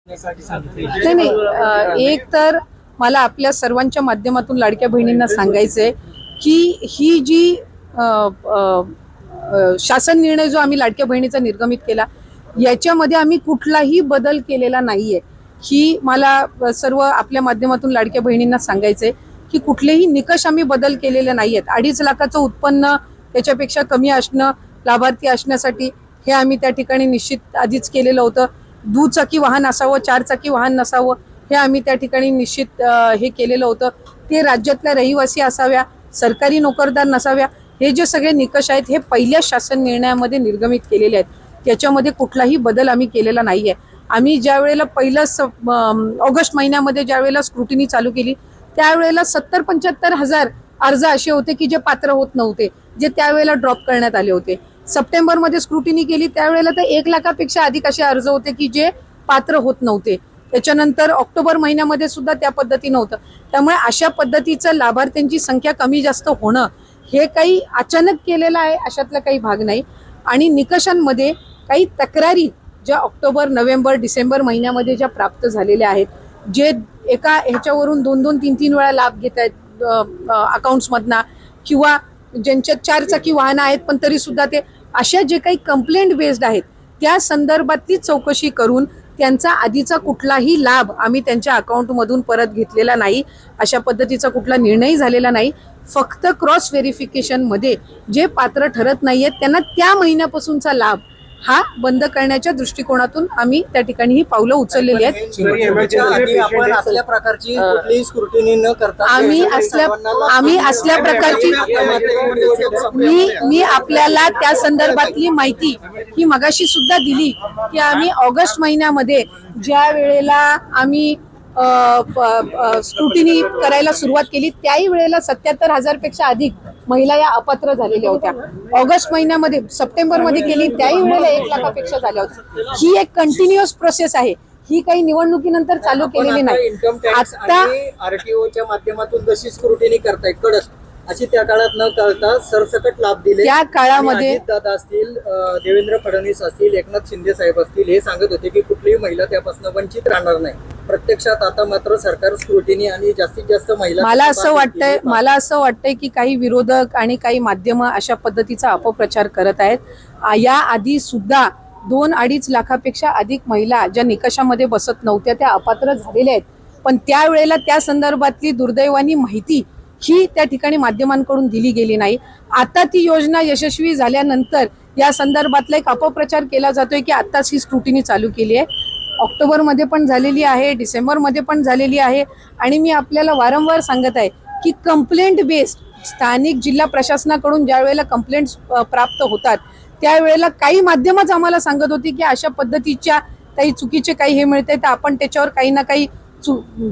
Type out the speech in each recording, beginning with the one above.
नाही नाही, एक तर मला आपल्या सर्वांच्या माध्यमातून लाडक्या बहिणींना सांगायचंय की ही जी शासन निर्णय जो आम्ही लाडक्या बहिणीचा निर्गमित केला याच्यामध्ये आम्ही कुठलाही बदल केलेला नाहीये। ही मला सर्व आपल्या माध्यमातून लाडक्या बहिणींना सांगायचंय की कुठलेही निकष आम्ही बदल केलेले नाहीयेत। 2.5 लाखाचं उत्पन्न त्याच्यापेक्षा कमी असणं लाभार्थी असण्यासाठी हे आम्ही त्या ठिकाणी निश्चित आधीच केलेलं होतं। दुचाकी वाहन असावं, 4 चाकी वाहन नसावं हे आम्ही त्या ठिकाणी निश्चित हे केलेलं होतं। ते राज्यातल्या रहिवासी असाव्या, सरकारी नोकरदार नसाव्या, हे जे सगळे निकष आहेत हे पहिल्या शासन निर्णयामध्ये निर्गमित केलेले आहेत। त्याच्यामध्ये कुठलाही बदल आम्ही केलेला नाहीये। आम्ही ज्या वेळेला पहिलं ऑगस्ट महिन्यामध्ये ज्या वेळेला स्क्रुटिनी चालू केली त्यावेळेला 70-75 हजार अर्ज असे होते की जे पात्र होत नव्हते, जे त्यावेळेला ड्रॉप करण्यात आले होते। सप्टेंबर मध्ये स्क्रुटिनी केली त्यावेळेला तर 1 लाखापेक्षा अधिक असे अर्ज होते की जे पात्र होत नव्हते। त्याच्यानंतर ऑक्टोबर महिन्यामध्ये सुद्धा त्या पद्धतीनं होतं। त्यामुळे अशा पद्धतीचं लाभार्थ्यांची संख्या कमी जास्त होणं हे काही अचानक केलेलं आहे अशातला काही भाग नाही। आणि निकषांमध्ये काही तक्रारी ज्या ऑक्टोबर, नोव्हेंबर, डिसेंबर महिन्यामध्ये ज्या प्राप्त झालेल्या आहेत, जे एका ह्याच्यावरून 2-2, 3-3 वेळा लाभ घेत आहेत अकाउंट्समधनं, किंवा ज्यांच्यात 4 चाकी वाहनं आहेत पण तरी सुद्धा ते अशा जे काही कंप्लेंट बेस्ड आहेत त्या संदर्भातली चौकशी करून त्यांचा आधीचा कुठलाही लाभ आम्ही त्यांच्या अकाउंटमधून परत घेतलेला नाही। अशा पद्धतीचा कुठला निर्णय झालेला नाही। फक्त क्रॉस व्हेरिफिकेशन मध्ये जे पात्र ठरत नाहीयेत त्यांना त्या महिन्यापासूनचा लाभ हा बंद करण्याच्या दृष्टिकोनातून आम्ही त्या ठिकाणी ही पावलं उचललेली आहेत। आपण असल्या प्रकारची कुठलीही स्क्रुटिनी न करता आम्ही असल्या प्रकारची मी आपल्याला त्या संदर्भातली माहिती ही मगाशी सुद्धा दिली की आम्ही ऑगस्ट महिन्यामध्ये ज्या वेळेला आम्ही स्क्रुटिनी करायला सुरुवात केली त्याही वेळेला 77 हजारपेक्षा अधिक महिला या अपात्र झालेल्या होत्या। ऑगस्ट महिन्यामध्ये, सप्टेंबर मध्ये केली त्याही वेळेला 1 लाखापेक्षा झाल्या होत्या। ही एक कंटिन्युअस प्रोसेस आहे, ही काही निवडणुकीनंतर चालू केलेली नाही। इन्कम टॅक्स आणि आरटीओच्या माध्यमातून जशी स्क्रुटिनी करताय कडक, अशी त्या काळात न करता सरसकट लाभ दिले। त्या काळामध्ये दादा असतील, देवेंद्र फडणवीस असतील, एकनाथ शिंदे साहेब असतील, हे सांगत होते की कुठलीही महिला त्यापासून वंचित राहणार नाही। प्रत्यक्षात आता मात्र सरकार स्क्रुटिनी आणि जास्तीत जास्त महिला, मला असं वाटतंय की काही विरोधक आणि काही माध्यम अशा पद्धतीचा अपप्रचार करत आहेत। या आधी सुद्धा 2-2.5 लाखापेक्षा अधिक महिला ज्या निकषामध्ये बसत नव्हत्या त्या अपात्र झालेल्या आहेत, पण त्यावेळेला त्या संदर्भातली दुर्दैवानी माहिती ही त्या ठिकाणी माध्यमांकडून दिली गेली नाही। आता ती योजना यशस्वी झाल्यानंतर या संदर्भातला एक अपप्रचार केला जातोय की आताच ही स्क्रुटिनी चालू केली आहे। ऑक्टोबर मध्ये पण झालेली आहे, डिसेंबर मध्ये पण झालेली आहे। आणि मी आपल्याला वारंवार सांगत आहे की कंप्लेंट बेस्ड स्थानिक जिल्हा प्रशासनाकडून ज्या वेळेला कंप्लेंट्स प्राप्त होतात त्यावेळेला काही माध्यमच आम्हाला सांगत होती की अशा पद्धतीच्या काही चुकीचे काही हे मिळते तर आपण त्याच्यावर काही ना काही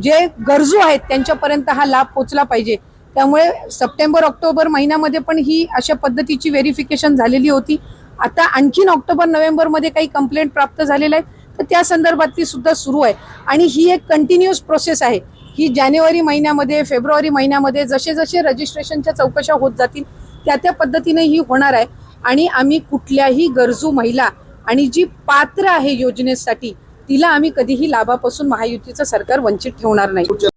जे गरजू आहेत त्यांच्यापर्यंत हा लाभ पोहोचला पाहिजे। त्यामुळे सप्टेंबर, ऑक्टोबर महिन्यामध्ये पण ही अशा पद्धतीची व्हेरिफिकेशन झालेली होती। आता आणखीन ऑक्टोबर, नोव्हेंबर मध्ये काही कंप्लेंट प्राप्त झालेल्या आहेत तर त्या संदर्भातली सुद्धा सुरू आहे। आणि ही एक कंटिन्युअस प्रोसेस आहे। ही जानेवारी महिन्यामध्ये, फेब्रुवारी महिन्यामध्ये जसे जसे रजिस्ट्रेशनच्या चौकशा होत जातील त्या पद्धतीने ही होणार आहे। आणि आम्ही कुठल्याही गरजू महिला आणि जी पात्र आहे योजनेसाठी तिला आम्ही कधीही लाभापासून महायुतीचं सरकार वंचित ठेवणार नाही।